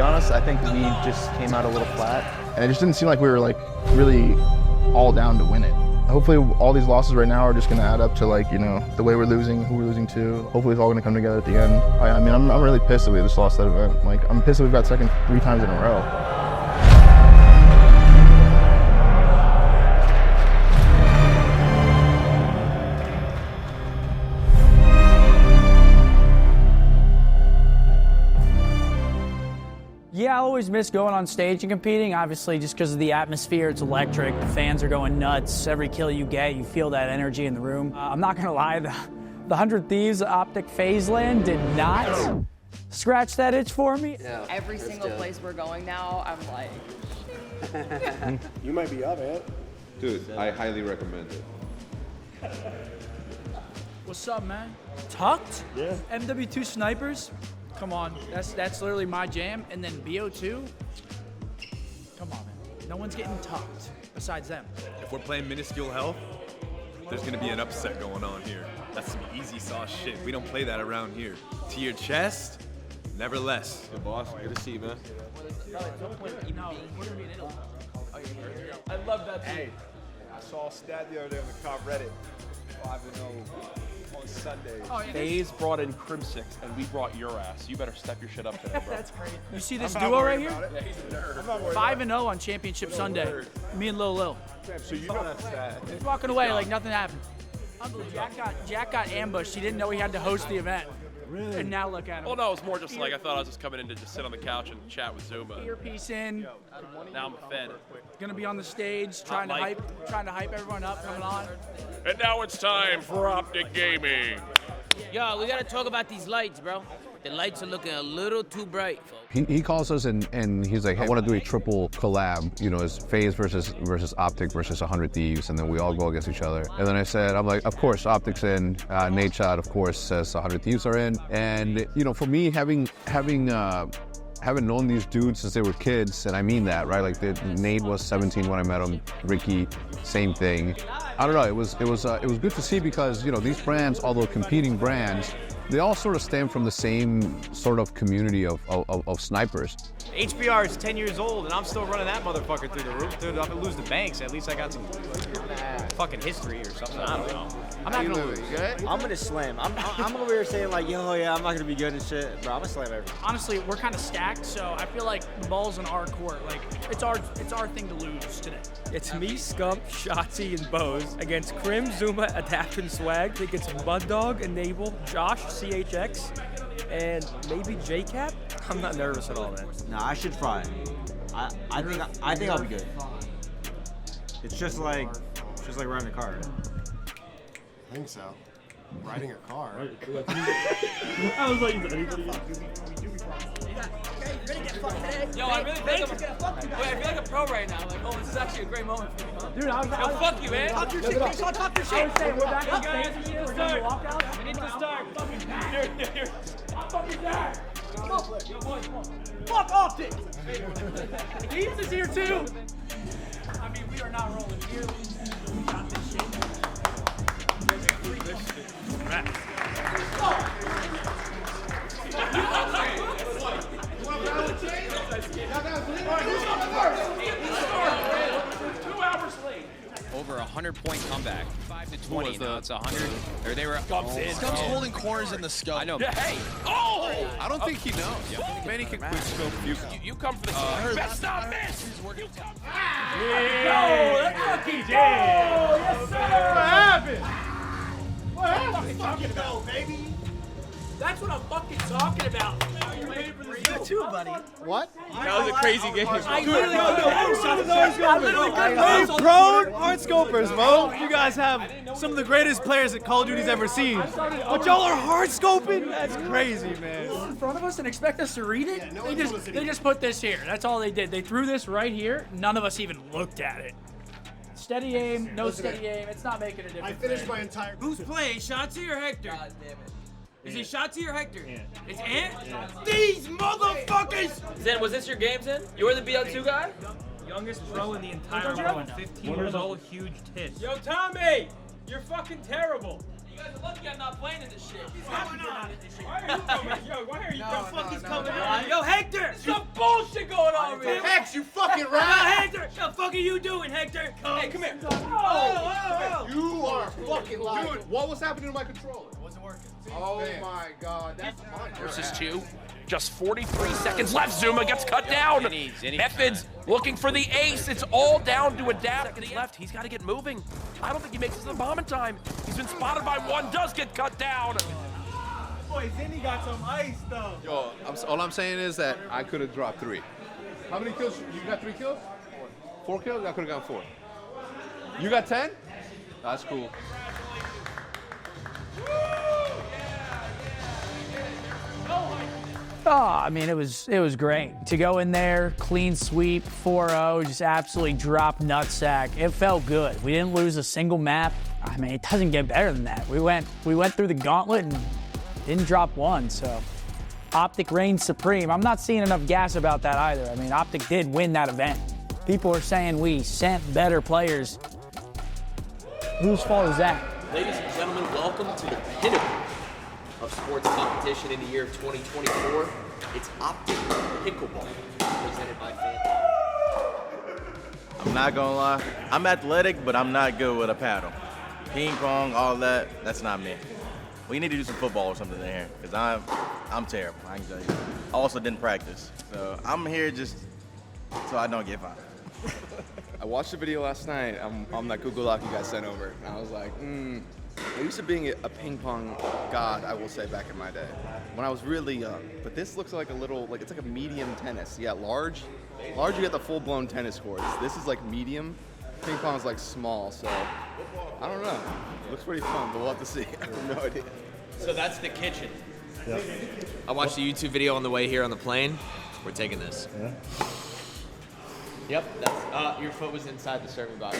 be honest, I think we just came out a little flat. And it just didn't seem like we were like really all down to win it. Hopefully all these losses right now are just gonna add up to like, you know, the way we're losing, who we're losing to. Hopefully it's all gonna come together at the end. I mean, I'm really pissed that we just lost that event. Like, I'm pissed that we've got second 3 times in a row. Yeah, I always miss going on stage and competing, obviously, just because of the atmosphere. It's electric. The fans are going nuts. Every kill you get, you feel that energy in the room. I'm not going to lie, the 100 Thieves OpTic FaZe land did not scratch that itch for me. Yeah, every single place we're going now, I'm like... You might be up, man. Dude, I highly recommend it. What's up, man? Tucked? Yeah. MW2 snipers? Come on, that's literally my jam. And then BO2? Come on, man. No one's getting tucked besides them. If we're playing minuscule health, there's gonna be an upset going on here. That's some easy sauce shit. We don't play that around here. To your chest, never less. Good boss, good to see you, man. I love that. Hey, I saw a stat the other day on the COP Reddit. 5-0 on Sundays. Oh, yeah. FaZe brought in Crim 6, and we brought your ass. You better step your shit up today, bro. That's great. You see this I'm not duo right worried here? about it. Yeah, he's a nerd. I'm not worried 5-0 on Championship Sunday. Me and Lil. So you know that stat. He's walking away like nothing happened. Jack got ambushed. He didn't know he had to host the event. Really? And now look at him. Well, no, it's more just like I thought I was just coming in to just sit on the couch and chat with Zuma. Earpiece in. Now I'm fed. Gonna be on the stage, trying to hype everyone up, coming on. And now it's time for OpTic Gaming. Yo, we gotta talk about these lights, bro. The lights are looking a little too bright, folks. He calls us and he's like, hey, I want to do a triple collab. You know, it's FaZe versus OpTic versus 100 Thieves, and then we all go against each other. And then I said, I'm like, of course, OpTic's in. Nate Shot, of course, says 100 Thieves are in. And you know, for me, having known these dudes since they were kids, and I mean that, right? Like Nate was 17 when I met him. Ricky, same thing. I don't know. It was good to see because you know these brands, although competing brands, they all sort of stem from the same sort of community of snipers. HBR is 10 years old, and I'm still running that motherfucker through the roof. Dude, I'm gonna lose the banks. At least I got some fucking history or something. I don't know. I'm not gonna lose. I'm gonna slam. I'm over here saying like, yo, yeah, I'm not gonna be good and shit, bro. I'm gonna slam everything. Honestly, we're kind of stacked, so I feel like the ball's in our court. Like it's our thing to lose today. It's me, Scump, Shotzi, and Bose against Crim, Zuma, Adapt, and Swag. I think it's Mud Dog, Enable, Josh, CHX, and maybe JCap. I'm not nervous at all, man. Nah, I should try. I think I'll be good. It's just like riding a car. I think so. Riding a car. I was like, Yo, I really feel like a pro right now. Like, oh, this is actually a great moment for me. Dude, Yo, fuck you, man. Talk your shit, talk your shit. I was saying, we're back on stage. We need to start. We need to start. I'm fucking back. Fuck OpTic. Thieves is here too. I mean, we are not rolling here. We got this shit. Over 100-point comeback, 5-20. Now it's 100. Or they were. Scump's holding corners in the scope. I know. Yeah, hey! Oh! I don't think he knows. Yeah. Manny can quick scope you. You come for the best not miss. Yo, that's fucking jam. Yes, sir. What happened? What happened? Fucking go, baby. That's what I'm fucking talking about. You're ready for this good too, buddy. What? That was a crazy game. I literally Hey, prone hard scopers, bro. You guys have some of the greatest players that Call of Duty's ever seen. But y'all are hard scoping? That's crazy, man. in front of us and expect us to read it? Yeah, they just put this here. That's all they did. They threw this right here. None of us even looked at it. Steady aim, no steady aim. It's not making a difference. I finished my entire. Who's playing, Shotzi or Hector? God damn it. Is it Shotzi or Hector? Yeah. It's Ant? Yeah. These motherfuckers! Zen, was this your game, Zen? You were the BL2 guy? Youngest pro in the entire world. 15 years old, huge tits. Yo, Tommy! You're fucking terrible. guys are lucky I'm not playing in this shit. Why are you coming on? Yo, Hector! Some bullshit going on over here. Hex, you fucking rat! Hector! What the fuck are you doing, Hector? Hey, come here. You are fucking lying. Dude, what was happening to my controller? It wasn't working. Oh my god, that's mine. Versus 2. Just 43 seconds left. Zuma gets cut down. Methods looking for the ace. It's all down to adapt. Seconds left. He's got to get moving. I don't think he makes it to the bomb in time. He's been spotted by one. Does get cut down. Boy, Zinni got some ice, though. Yo, all I'm saying is that I could have dropped 3. How many kills? You got 3 kills? 4 kills? I could have gotten 4. You got 10? That's cool. Oh, I mean, it was great. To go in there, clean sweep, 4-0, just absolutely drop nutsack. It felt good. We didn't lose a single map. I mean, it doesn't get better than that. We went through the gauntlet and didn't drop one, so OpTic reigns supreme. I'm not seeing enough gas about that either. I mean, OpTic did win that event. People are saying we sent better players. Whose fault is that? Ladies and gentlemen, welcome to the pinnacle of sports competition in the year of 2024. It's OpTic Pickleball, presented by FaZe. I'm not gonna lie. I'm athletic, but I'm not good with a paddle. Ping pong, all that, that's not me. We need to do some football or something in here, because I'm terrible, I can tell you. I also didn't practice. So I'm here just so I don't get fined. I watched the video last night on that Google Doc you guys sent over, and I was like, I used to being a ping pong god, I will say, back in my day, when I was really young. But this looks like it's like a medium tennis. Yeah, large you get the full-blown tennis courts. This is like medium. Ping pong is like small, so I don't know. It looks pretty fun, but we'll have to see. I have no idea. So that's the kitchen. Yep. I watched a YouTube video on the way here on the plane. We're taking this. Yeah. Yep, that's your foot was inside the serving box.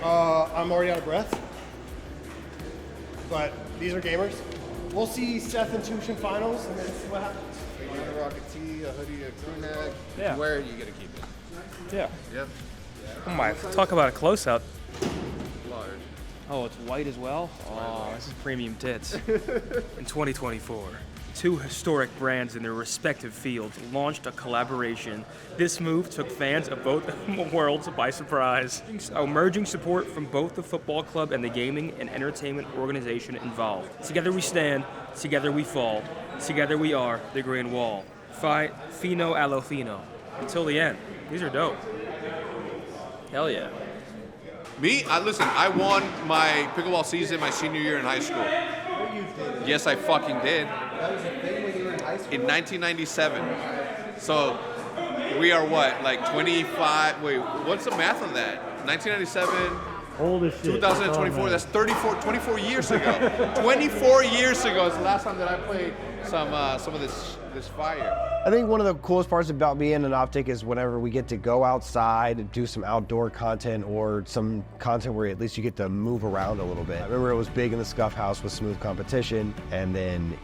I'm already out of breath. But these are gamers. We'll see Seth and Tushin finals and then see what happens. You want a rocket tee, a hoodie, a crew neck? Yeah. Where are you gonna keep it? Yeah. Yep. Oh my, talk about a close-up. Large. Oh, it's white as well? Oh, this is premium tits. In 2024, 2 historic brands in their respective fields launched a collaboration. This move took fans of both worlds by surprise. Emerging support from both the football club and the gaming and entertainment organization involved. Together we stand, together we fall, together we are the Green Wall. Fino allo fino. Until the end. These are dope. Hell yeah. Me? I won my pickleball season my senior year in high school. Yes, I fucking did. That was a thing when you were in high school? In 1997. So we are what, like 25, wait, what's the math on that? 1997, Old as shit. 2024, that's 24 years ago. 24 years ago is the last time that I played some of this fire. I think one of the coolest parts about being an OpTic is whenever we get to go outside and do some outdoor content or some content where at least you get to move around a little bit. I remember it was big in the Scuff House with Smooth Competition, and then,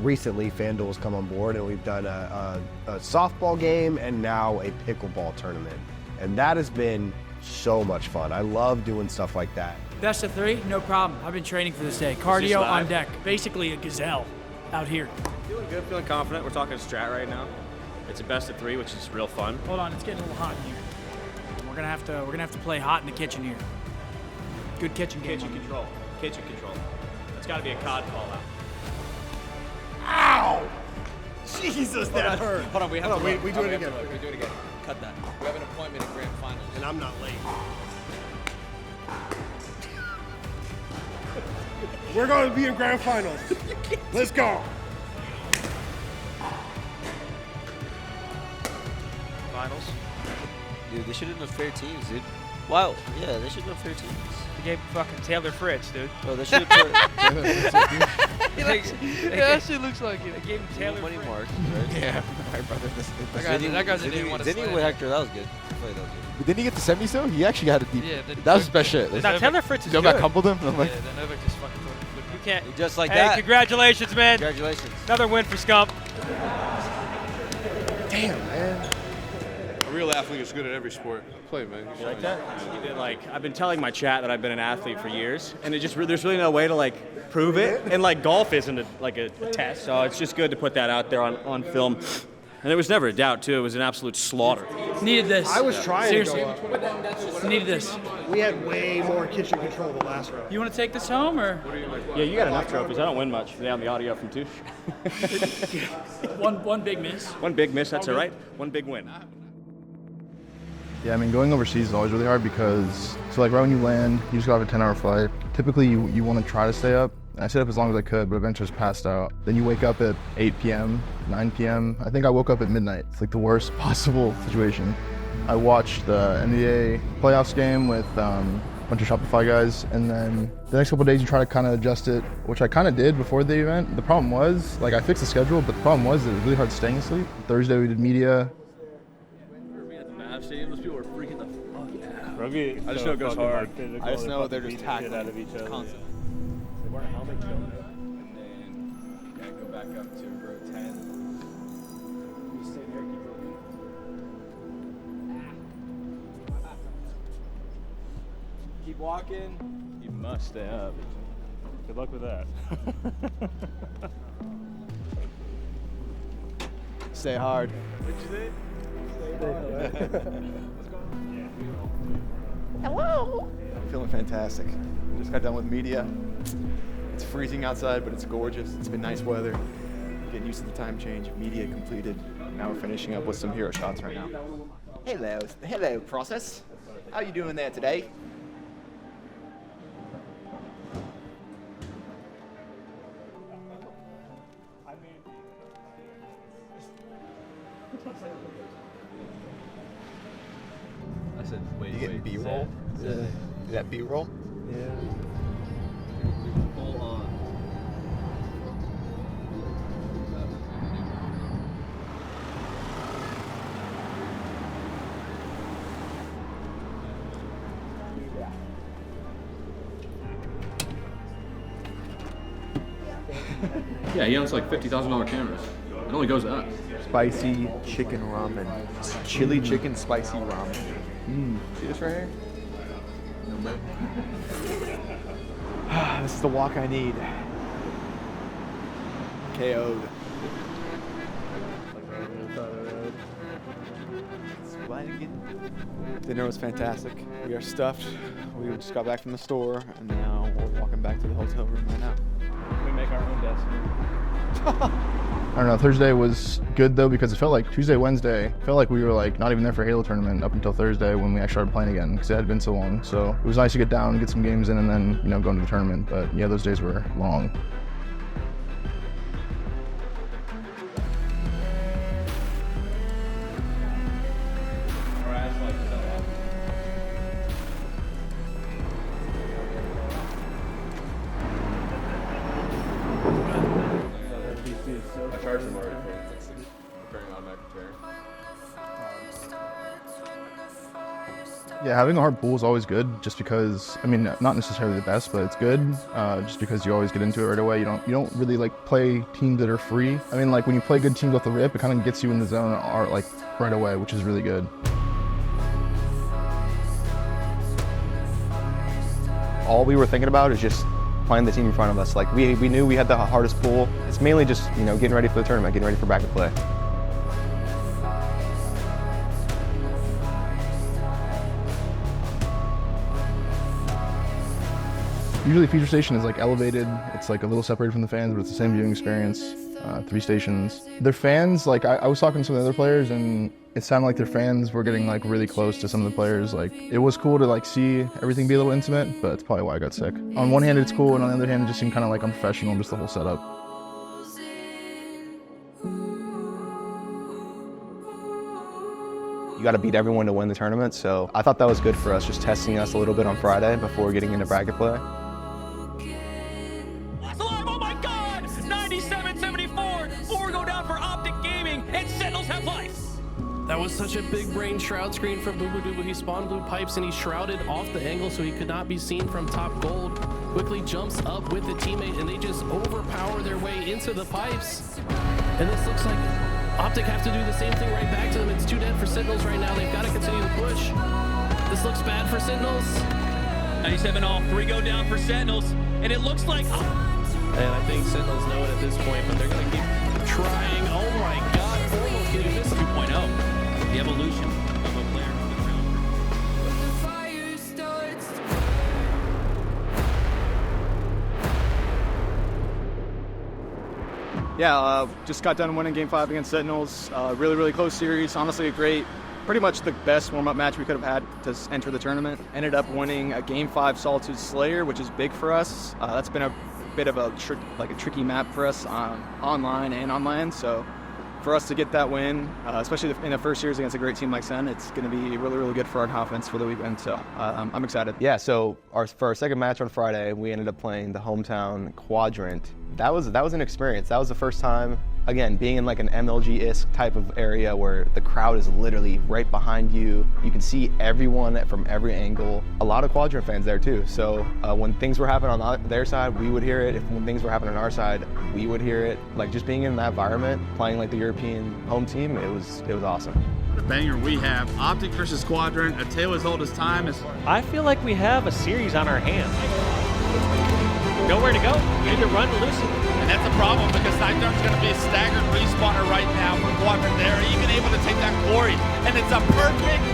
recently FanDuel's come on board and we've done a softball game and now a pickleball tournament. And that has been so much fun. I love doing stuff like that. Best of 3, no problem. I've been training for this day. Cardio on deck. Basically a gazelle out here. Feeling good, feeling confident. We're talking strat right now. It's a best of 3, which is real fun. Hold on, it's getting a little hot in here. We're gonna have to play hot in the kitchen here. Good kitchen game. Kitchen control. Kitchen control. That's got to be a COD call out. Ow! Jesus, that hurt. Hold on, we do it again. We do it again. Cut that. We have an appointment in Grand Finals. And I'm not late. We're going to be in Grand Finals. Let's go. Finals. Dude, they should have done fair teams, dude. Wow, yeah, they should have done fair teams. They gave fucking Taylor Fritz, dude. Oh, they should have that shit looks like it. They gave him Taylor money Fritz. mark, right? Yeah, my brother. That guy didn't want to Didn't he with Hector? That was good. I played that was good. But didn't he get the semis though? He actually had a deep. Yeah, that was his best shit. Now, Taylor Fritz is Novak good. humbled him. And I'm like, Yeah, then Novak just fucking told him. You can't. Just like hey, that. Congratulations, man. Congratulations. Another win for Scump. Damn, man. Are real athlete is good at every sport. Play, man. You like that? I've been telling my chat that I've been an athlete for years, and there's really no way to like prove it. And like golf isn't a test, so it's just good to put that out there on film. And there was never a doubt too. It was an absolute slaughter. Needed this. I was trying Seriously. to go up. Needed this. We had way more kitchen control the last round. You want to take this home, or? Yeah, you got enough trophies. I don't win much. They have the audio from Touche. One big miss. One big miss, that's all right. One big win. Yeah, I mean, going overseas is always really hard because, so like right when you land, you just got off a 10-hour flight. Typically, you want to try to stay up. And I stayed up as long as I could, but eventually just passed out. Then you wake up at 8 p.m., 9 p.m. I think I woke up at midnight. It's like the worst possible situation. I watched the NBA playoffs game with a bunch of Shopify guys, and then the next couple of days you try to kind of adjust it, which I kind of did before the event. The problem was, like, I fixed the schedule, but the problem was it was really hard staying asleep. Thursday we did media. Those people were freaking the fuck out. Rugby, I just know it goes hard. I just know they're just tackling out of each other. Constant. They wear a helmet, don't they? And then you gotta go back up to row 10. You stay there, keep looking. Keep walking. You must stay up. Good luck with that. Stay hard. What'd you say? Hello. I'm feeling fantastic. Just got done with media. It's freezing outside, but it's gorgeous. It's been nice weather. Getting used to the time change. Media completed. Now we're finishing up with some hero shots right now. Hello, process. How you doing there today? I said, wait, You getting B-roll? Is that B-roll? Yeah. Full on. Yeah, he owns like $50,000 cameras. It only goes up. Spicy chicken ramen. Chili chicken spicy ramen. See this right here? This is the walk I need. KO'd. Dinner was fantastic. We are stuffed. We just got back from the store, and now we're walking back to the hotel room right now. We make our own destiny. I don't know, Thursday was good though because it felt like Tuesday, Wednesday, felt like we were like not even there for Halo tournament up until Thursday when we actually started playing again because it had been so long. So it was nice to get down and get some games in and then, you know, go into the tournament. But yeah, those days were long. I charged him already for repairing automatic repair. Yeah, having a hard pool is always good just because, I mean, not necessarily the best, but it's good just because you always get into it right away. You don't really like play teams that are free. I mean, like when you play good teams off the rip, it kind of gets you in the zone like right away, which is really good. All we were thinking about is just playing the team in front of us. Like we knew we had the hardest pool. It's mainly just, you know, getting ready for the tournament, getting ready for bracket play. Usually feature station is like elevated. It's like a little separated from the fans, but it's the same viewing experience. 3 stations. Their fans, like I was talking to some of the other players and it sounded like their fans were getting like really close to some of the players. Like it was cool to like see everything be a little intimate, but it's probably why I got sick. On one hand it's cool and on the other hand it just seemed kind of like unprofessional, just the whole setup. You got to beat everyone to win the tournament, so I thought that was good for us, just testing us a little bit on Friday before getting into bracket play. Oh my God! 97-74. 4 go down for OpTic Gaming, and Sentinels have life. That was such a big brain shroud screen from Boo Boo Doo Boo. He spawned blue pipes and he shrouded off the angle so he could not be seen from top gold. Quickly jumps up with the teammate and they just overpower their way into the pipes. And this looks like OpTic have to do the same thing right back to them. It's too dead for Sentinels right now. They've got to continue to push. This looks bad for Sentinels. 97-all, 3 go down for Sentinels, and it looks like... And I think Sentinels know it at this point, but they're going to keep trying. Oh my God, almost getting this 2.0, the evolution of a player. Yeah, just got done winning Game 5 against Sentinels. Really, really close series. Honestly, pretty much the best warm-up match we could have had to enter the tournament. Ended up winning a Game 5 Solitude Slayer, which is big for us. That's been a bit of a tricky map for us online and on land. So for us to get that win, especially in the first series against a great team like Sen, it's going to be really, really good for our confidence for the weekend. So I'm excited. Yeah, so for our second match on Friday, we ended up playing the hometown Quadrant. That was an experience. That was the first time, again, being in like an MLG-esque type of area where the crowd is literally right behind you. You can see everyone from every angle. A lot of Quadrant fans there too. So when things were happening on their side, we would hear it. When things were happening on our side, we would hear it. Like just being in that environment, playing like the European home team, it was awesome. The banger we have, OpTic versus Quadrant, a tale as old as time. I feel like we have a series on our hands. Nowhere to go. We need to run to loosen. And that's a problem because Nightdawn's going to be a staggered respawner right now for Quadrant. They're even able to take that glory. And it's a perfect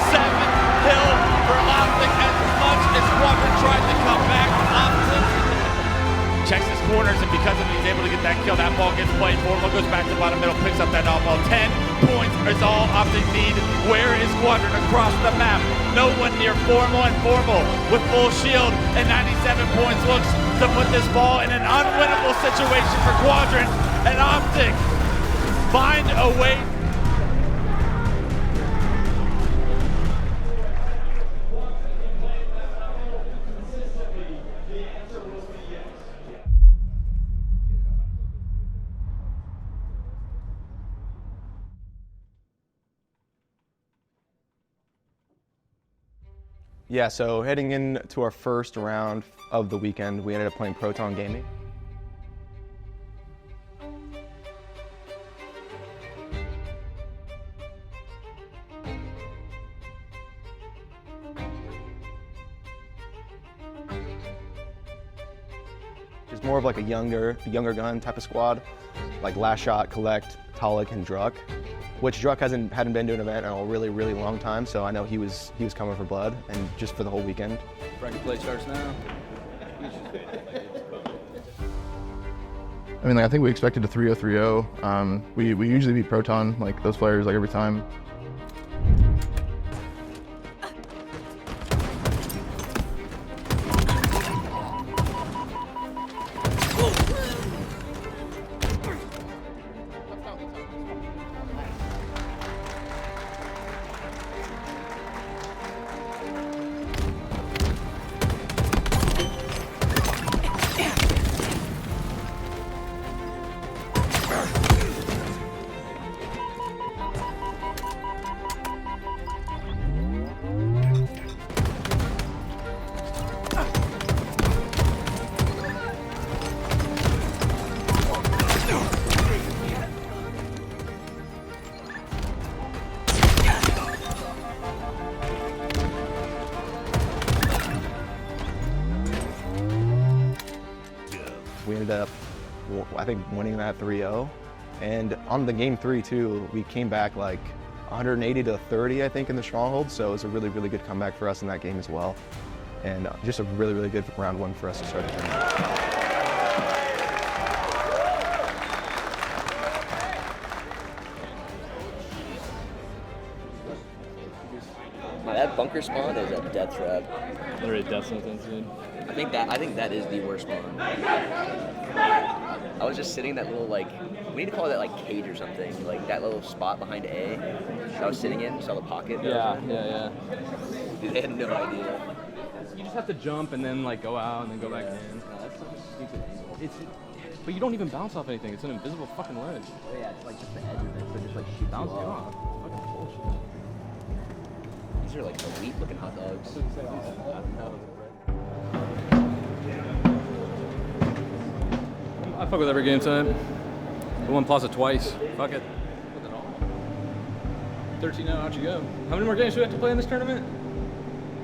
7th kill for OpTic as much as Quadrant tried to come back. OpTic checks his corners, and because of it, he's able to get that kill. That ball gets played forward, goes back to the bottom middle, picks up that ball. 10 points is all OpTic need. Where is Quadrant across the map? No one near Formal and Formal with full shield, and 97 points looks to put this ball in an unwinnable situation for Quadrant, and OpTic find a way. Yeah, so heading into our first round of the weekend, we ended up playing Proton Gaming. It's more of like a younger gun type of squad, like Last Shot, Collect, Talik, and Druck. Which Druck hadn't been to an event in a really, really long time, so I know he was coming for blood, and just for the whole weekend. Bracket play starts now. I mean, like, I think we expected a 3-0-3-0. We usually beat Proton, like those players, like every time. We ended up, I think, winning that 3-0. And on the game 3 too, we came back like 180 to 30, I think, in the stronghold. So it was a really, really good comeback for us in that game as well. And just a really, really good round 1 for us to start the tournament. That bunker spawn is a death trap. Literally death sentence, dude. I think that is the worst spawn. I was just sitting that little, like, we need to call that like cage or something, like that little spot behind A that I was sitting in. You saw the pocket? Yeah. Dude, they had no idea. You just have to jump and then like go out and then go back in. But you don't even bounce off anything. It's an invisible fucking ledge. Oh yeah, it's like just the edge of it, so just like shoot Bounce you you off. off. Fucking bullshit. These are like elite looking hot dogs. I fuck with every game tonight. We won Plaza twice. Fuck it. 13-0, out you go. How many more games do we have to play in this tournament?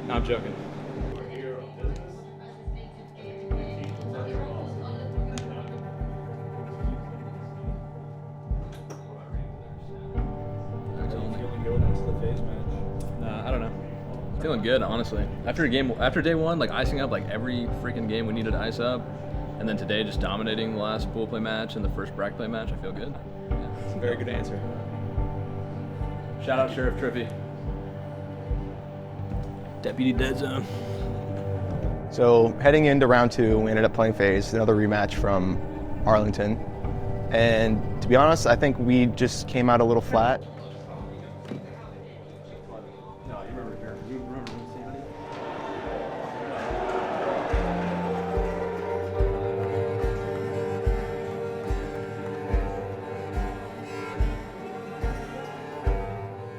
No, I'm joking. I don't know. Feeling good, honestly. After day one, like icing up like every freaking game we needed to ice up, and then today just dominating the last pool play match and the first bracket play match, I feel good. Yeah, it's a very good answer. Shout out Sheriff Trippy. Deputy Dead Zone. So heading into round 2, we ended up playing FaZe, another rematch from Arlington. And to be honest, I think we just came out a little flat.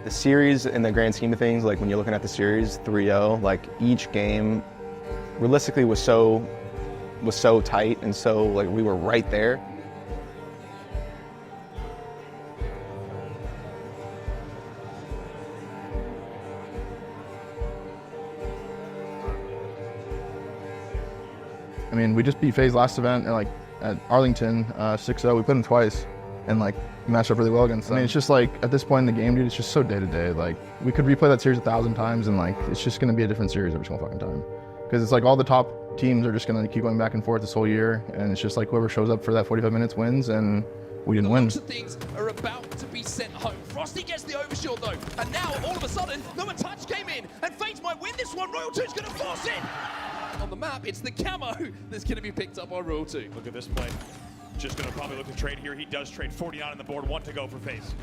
The series, in the grand scheme of things, like when you're looking at the series 3-0, like each game realistically was so tight, and so like we were right there. I mean, we just beat FaZe last event, and like at Arlington, 6-0. We put them twice, and like matched up really well against them. I mean, it's just like at this point in the game, dude, it's just so day to day. Like we could replay that series 1,000 times, and like it's just gonna be a different series every single fucking time. Because it's like all the top teams are just gonna keep going back and forth this whole year, and it's just like whoever shows up for that 45 minutes wins, and we didn't win. Things are about to be sent home. Frosty gets the overshield though, and now all of a sudden, no touch came in, and FaZe might win this one. Royal 2's gonna force it. On the map, it's the camo that's gonna be picked up by Royal 2. Look at this play. Just gonna probably look to trade here. He does trade 49 on the board, 1 to go for FaZe.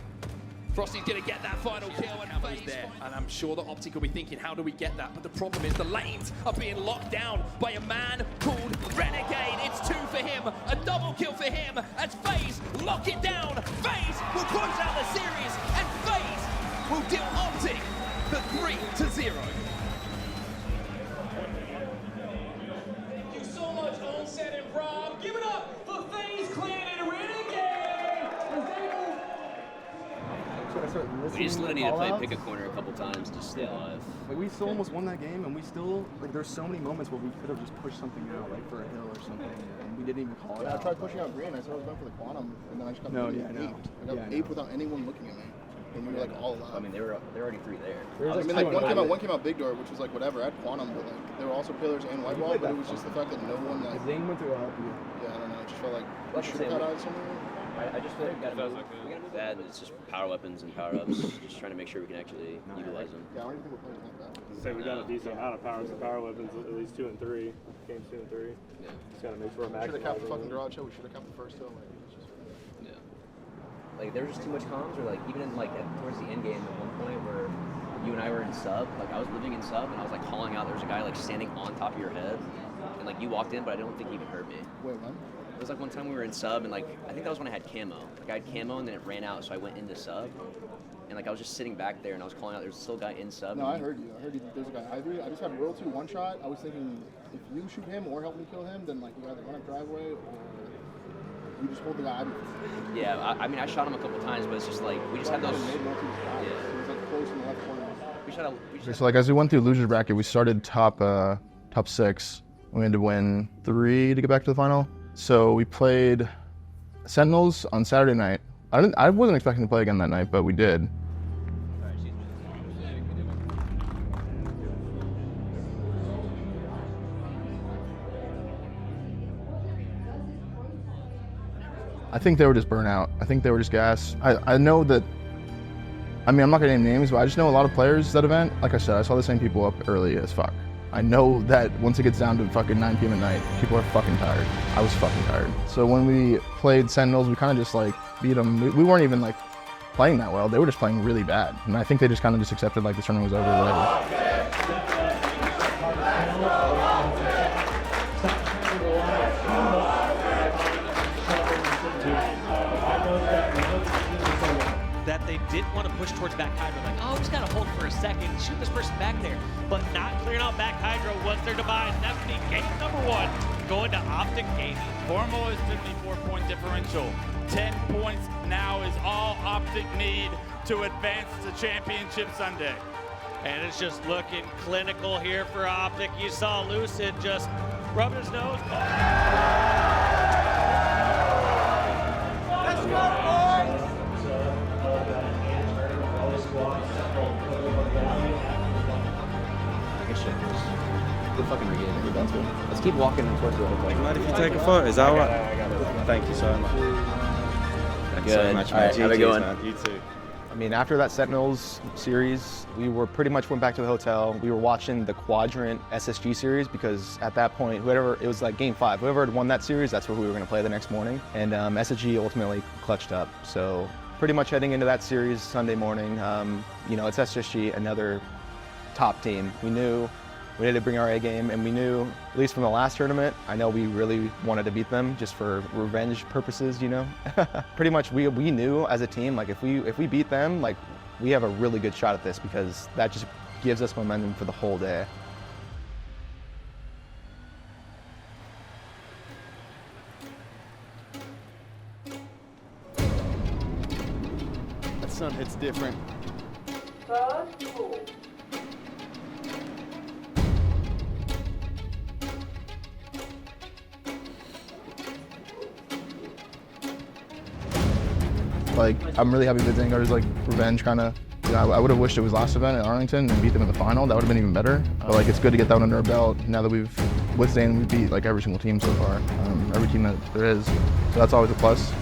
Frosty's gonna get that final kill, and FaZe there. And I'm sure that OpTic will be thinking, how do we get that? But the problem is the lanes are being locked down by a man called Renegade. It's 2 for him, a double kill for him, as FaZe lock it down. FaZe will close out the series, and FaZe will deal OpTic the 3-0. Thank you so much, Onset and Rob. Give it up for FaZe Clan and Renegade. We just literally need to play pick a corner a couple times to stay alive. Like we still almost won that game, and we still like there's so many moments where we could have just pushed something out, like for a hill or something, and we didn't even call it out. I tried pushing out green. I said I was going for the quantum, and then I just got No, aped. yeah, I know. I got Yeah, I aped know. without anyone looking at me. And we were like all alive. I mean, they're already 3 there. I mean, like one came out big door, which was like whatever. I had quantum, but like there were also pillars and white wall, but it was just the fact that no one like. Zane went through a help you. Yeah, I don't know. It just felt like we Like should I have said, got out somewhere. I just feel like we gotta move that. It's just power weapons and power ups. Just trying to make sure we can actually utilize them. Yeah, I don't even think we're playing like that. Say we got a decent amount of power weapons, at least 2 and 3. Games 2 and 3. Yeah. Just gotta make sure we're We should have capped the fucking maximizing. garage show. We should have capped the first hill. Like, it's just Yeah. Like there was just too much comms, or like even in like towards the end game at one point where you and I were in sub, like I was living in sub and I was like calling out. There was a guy like standing on top of your head, and like you walked in, but I don't think he even heard me. Wait, when? It was like one time we were in sub, and like I think that was when I had camo. Like I had camo, and then it ran out, so I went into sub, and like I was just sitting back there, and I was calling out. There was still a guy in sub. No, I heard you. I heard you. There's a guy. I just had Royal 2 one shot. I was thinking if you shoot him or help me kill him, then like you either run a driveway or you just hold the guy. Yeah, I mean I shot him a couple times, but it's just like we just had those. Made multiple shots. Yeah. It was like close in the left corner. We just had Okay, so like as we went through losers bracket, we started top 6. We had to win 3 to get back to the final. So we played Sentinels on Saturday night. I wasn't expecting to play again that night, but we did. I think they were just burnout. I think they were just gas. I know that, I mean, I'm not gonna name names, but I just know a lot of players that event. Like I said, I saw the same people up early as fuck. I know that once it gets down to fucking 9 p.m. at night, people are fucking tired. I was fucking tired. So when we played Sentinels, we kind of just like beat them. We weren't even like playing that well. They were just playing really bad. And I think they just kind of just accepted like the tournament was over or whatever. That they didn't want to push towards back hydro, like, oh, just gotta hold for a second, shoot this person back there, but not clearing out back hydro was their demise. That's gonna be game number 1, going to OpTic Gaming. Formal is 54-point differential. 10 points now is all OpTic need to advance to Championship Sunday. And it's just looking clinical here for OpTic. You saw Lucid just rub his nose. Let's go, boys! Good shit. Good fucking regame. Let's keep walking towards the hotel. Mind if you take a photo? Is that all right? I got it. Thank you so much. Thanks so much, All right, man. have a good one. Man. You too. I mean, after that Sentinels series, we were pretty much went back to the hotel. We were watching the Quadrant SSG series because at that point, it was like game 5. Whoever had won that series, that's where we were going to play the next morning. And SSG ultimately clutched up. So pretty much heading into that series Sunday morning, it's SSG, another top team. We knew we had to bring our A game, and we knew, at least from the last tournament, I know we really wanted to beat them just for revenge purposes, Pretty much we knew as a team, like if we beat them, like we have a really good shot at this because that just gives us momentum for the whole day. That sun hits different. Like, I'm really happy that Vanguard's like revenge kind of. I would have wished it was last event at Arlington and beat them in the final. That would have been even better. But like, it's good to get that one under our belt now that we've withstand. We beat like every single team so far, every team that there is. So that's always a plus.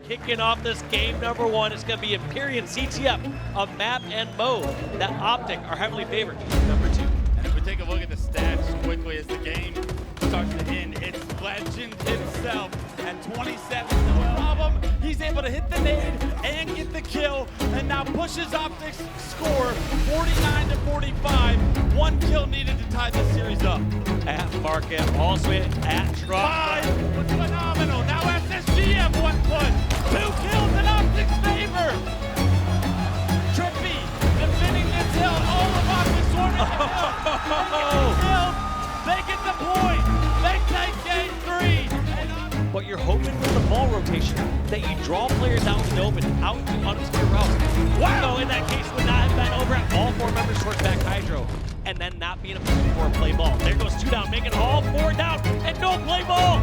Kicking off this game number 1, it's going to be Empyrean CTF, a map and mode that OpTic are heavily favored. Number 2. And if we take a look at the stats quickly as the game starts to end, it's Legend himself at 27. No problem. He's able to hit the nade and get the kill, and now pushes OpTic's score 49-45. 1 kill needed to tie this series up. At Market, also at Drop. 5 was phenomenal. Now SSG have 1 push. 2 kills in OpTic's favor. Trippy defending this hill. All of OpTic's orders. They get the point. They take game 3. But you're hoping with the ball rotation that you draw players out in the open, out to unobscure routes. Wow! So in that case, would not have been over at all 4 members towards back hydro, and then not being a position for a play ball. There goes 2 down, making all 4 down, and no play ball.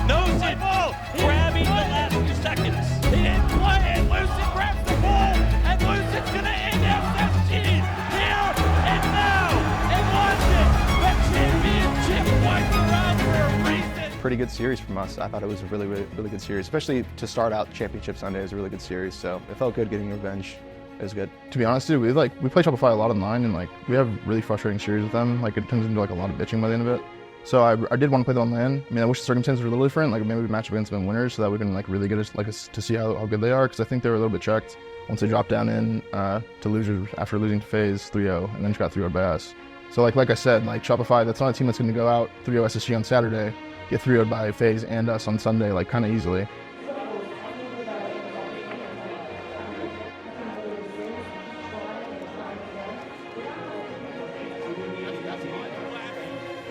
No play ball. Grabbing the last few seconds. He didn't play it. Lucid grabs the ball, and Lucid's gonna end SSG here and now in London. The championship wiped around for a reason. Pretty good series from us. I thought it was a really, really, really good series, especially to start out Championship Sunday. It was a really good series, so it felt good getting revenge. It was good. To be honest, dude, we play Shopify a lot online, and like we have really frustrating series with them. Like it turns into like a lot of bitching by the end of it. So I did want to play them on LAN. I mean, I wish the circumstances were a little different. Like maybe we match up against them winners so that we can like really get us to see how good they are. Because I think they were a little bit checked once they dropped down in to losers after losing to FaZe 3-0, and then just got 3-0 by us. So like I said, like Shopify, that's not a team that's going to go out 3-0 SSG on Saturday, get 3-0'd by FaZe and us on Sunday, like kind of easily.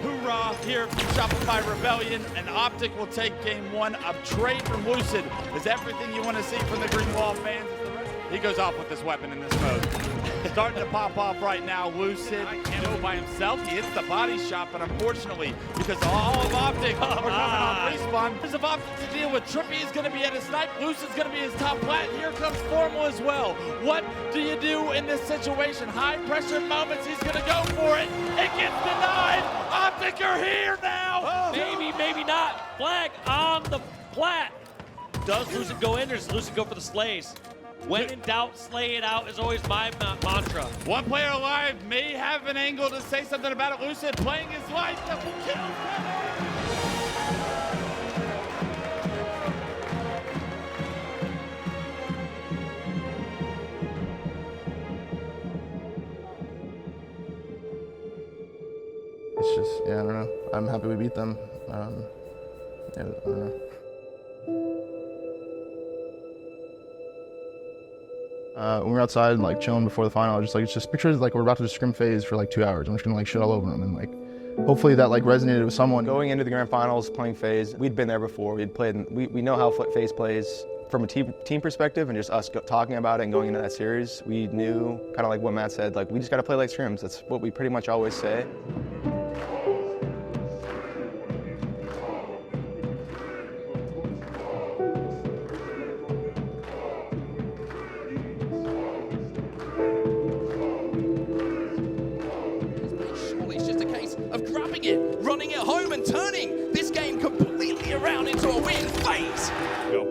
Hoorah here from Shopify Rebellion, and OpTic will take game 1 of trade from Lucid. Is everything you want to see from the Green Wall fans? He goes off with this weapon in this mode. Starting to pop off right now. Lucid can't go by himself. He hits the body shot, but unfortunately, because all of OpTic are coming on respawn, because of OpTic to deal with, Trippy is going to be at his snipe. Lucid's going to be his top plat. Here comes Formal as well. What do you do in this situation? High pressure moments. He's going to go for it. It gets denied. OpTic are here now. Maybe, maybe not. Flag on the plat. Does Lucid go in, or does Lucid go for the slays? When in doubt, slay it out is always my mantra. 1 player alive may have an angle to say something about it. Lucid playing his life that will kill him. It's just, yeah, I don't know. I'm happy we beat them. Yeah, I don't know. When we were outside like chilling before the final, I was just like, it's just pictures like we're about to just scrim FaZe for like 2 hours. I'm just gonna like shit all over them, and like hopefully that like resonated with someone. Going into the grand finals, playing FaZe, we'd been there before. We know how FaZe plays from a team perspective, and just us talking about it and going into that series, we knew, kind of like what Matt said, like we just got to play like scrims. That's what we pretty much always say. Of grabbing it, running it home and turning this game completely around into a win. FaZe. Go.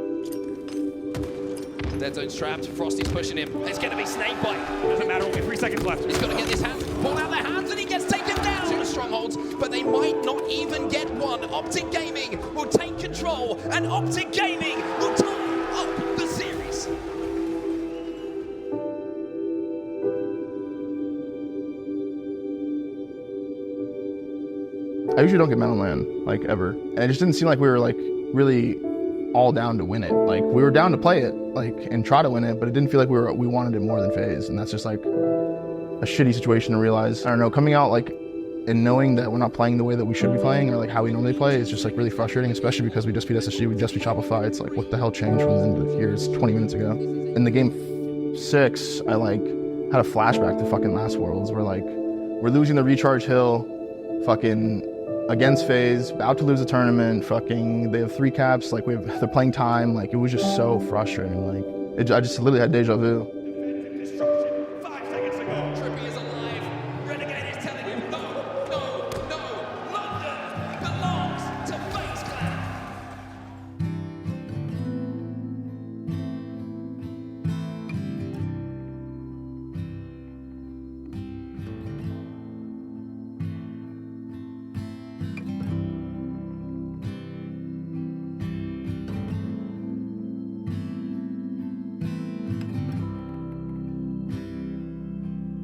Dead zone's trapped. Frosty's pushing him. It's going to be snake bite. Doesn't matter. Only 3 seconds left. He's got to get this hand ball out of their hands, and he gets taken down. Two strongholds, but they might not even get one. OpTic Gaming will take control, and OpTic Gaming will tie up the series. I usually don't get Mountain Land, like, ever. And it just didn't seem like we were, like, really all down to win it. Like, we were down to play it, like, and try to win it, but it didn't feel like we wanted it more than FaZe. And that's just, like, a shitty situation to realize. I don't know, coming out, like, and knowing that we're not playing the way that we should be playing or, like, how we normally play is just, like, really frustrating, especially because we just beat SSG, we just beat Shopify. It's like, what the hell changed from the end of the year? It's 20 minutes ago. In the game 6, I, like, had a flashback to fucking last Worlds where, like, we're losing the recharge hill, fucking against FaZe, about to lose the tournament, fucking, they have 3 caps, like they're playing time, like it was just so frustrating, like, I just literally had deja vu.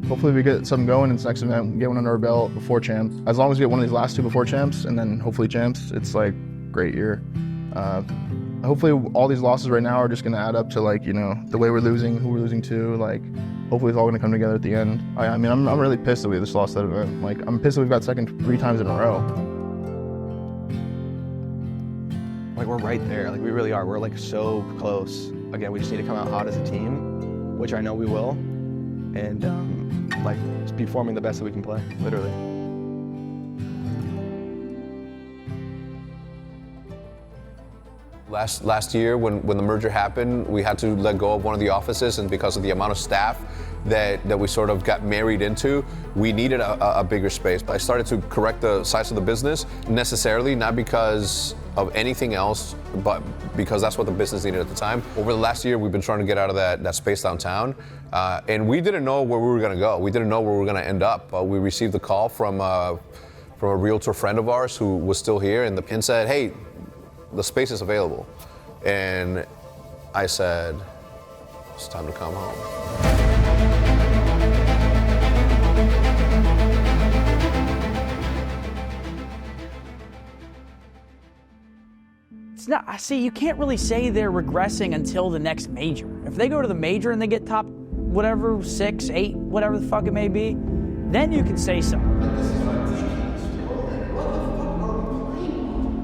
Hopefully we get something going in this next event, get one under our belt before champs. As long as we get one of these last 2 before champs, and then hopefully champs, it's like great year. Hopefully all these losses right now are just gonna add up to, like, you know, the way we're losing, who we're losing to, like, hopefully it's all gonna come together at the end. I mean, I'm really pissed that we just lost that event. Like, I'm pissed that we've got second 3 times in a row. Like, we're right there, like we really are. We're like so close. Again, we just need to come out hot as a team, which I know we will. And like, just be forming the best that we can play, literally. Last year, when the merger happened, we had to let go of one of the offices, and because of the amount of staff that we sort of got married into, we needed a bigger space. I started to correct the size of the business, necessarily not because of anything else, but because that's what the business needed at the time. Over the last year, we've been trying to get out of that space downtown, and we didn't know where we were gonna go. We didn't know where we were gonna end up. We received a call from a realtor friend of ours who was still here and said, hey, the space is available. And I said, it's time to come home. It's not, see, you can't really say they're regressing until the next major. If they go to the major and they get top whatever, 6, 8, whatever the fuck it may be, then you can say so.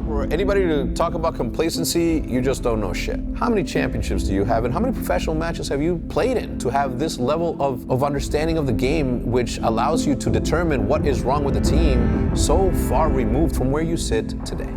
For anybody to talk about complacency, you just don't know shit. How many championships do you have, and how many professional matches have you played in to have this level of understanding of the game, which allows you to determine what is wrong with the team so far removed from where you sit today?